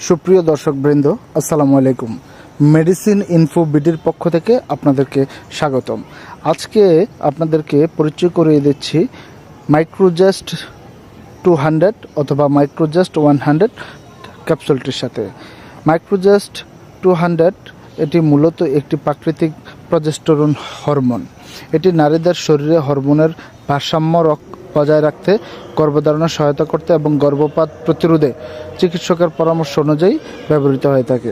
সুপ্রিয় দর্শকবৃন্দ, আসসালামু আলাইকুম। মেডিসিন ইনফো বিডির পক্ষ থেকে আপনাদেরকে স্বাগতম। আজকে আপনাদেরকে পরিচয় করিয়ে দিচ্ছি মাইক্রোজাস্ট 200 অথবা মাইক্রোজাস্ট 100 ক্যাপসুলটির সাথে। মাইক্রোজাস্ট 200 এটি মূলত একটি প্রাকৃতিক প্রজেস্টেরন হরমোন। এটি নারীদের শরীরে হরমোনের ভারসাম্য বজায় রাখতে, গর্ভধারণে সহায়তা করতে এবং গর্ভপাত প্রতিরোধে চিকিৎসকের পরামর্শ অনুযায়ী ব্যবহৃত হয়ে থাকে।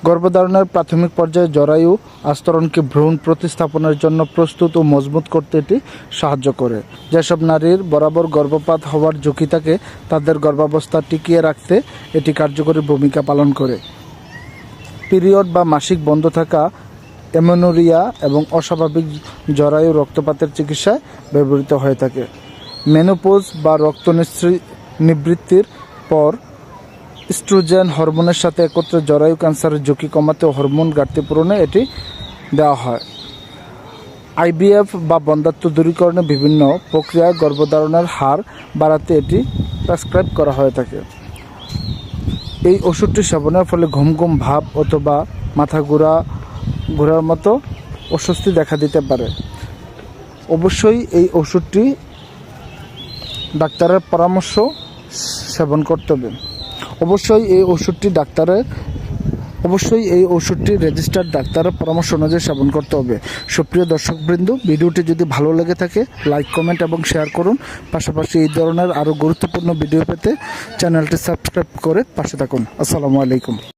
গর্ভধারণের প্রাথমিক পর্যায়ে জরায়ু আস্তরণকে ভ্রূণ প্রতিস্থাপনের জন্য প্রস্তুত ও মজবুত করতে এটি সাহায্য করে। যেসব নারীর বরাবর গর্ভপাত হওয়ার ঝুঁকি থাকে তাদের গর্ভাবস্থা টিকিয়ে রাখতে এটি কার্যকরী ভূমিকা পালন করে। পিরিয়ড বা মাসিক বন্ধ থাকা, এমেনোরিয়া এবং অস্বাভাবিক জরায়ু রক্তপাতের চিকিৎসায় ব্যবহৃত হয়ে থাকে। মেনোপজ বা রক্ত নিবৃত্তির পর ইস্ট্রোজেন হরমোনের সাথে একত্রে জরায়ু ক্যান্সারের ঝুঁকি কমাতে ও হরমোন ঘাটতি পূরণে এটি দেওয়া হয়। আইভিএফ বা বন্ধ্যাত্ব দূরীকরণে বিভিন্ন প্রক্রিয়ায় গর্ভধারণের হার বাড়াতে এটি প্রেসক্রাইব করা হয়ে থাকে। এই ওষুধটি সেবনের ফলে ঘুম ঘুম ভাব অথবা মাথা ঘোরার মতো অস্বস্তি দেখা দিতে পারে। অবশ্যই এই ওষুধটি ডাক্তারের পরামর্শ সেবন করতে হবে। অবশ্যই এই ওষুধটি রেজিস্টার্ড ডাক্তারের পরামর্শ অনুযায়ী সেবন করতে হবে। সুপ্রিয় দর্শকবৃন্দ, ভিডিওটি যদি ভালো লেগে থাকে লাইক, কমেন্ট এবং শেয়ার করুন। পাশাপাশি এই ধরনের আরও গুরুত্বপূর্ণ ভিডিও পেতে চ্যানেলটি সাবস্ক্রাইব করে পাশে থাকুন। আসসালামু আলাইকুম।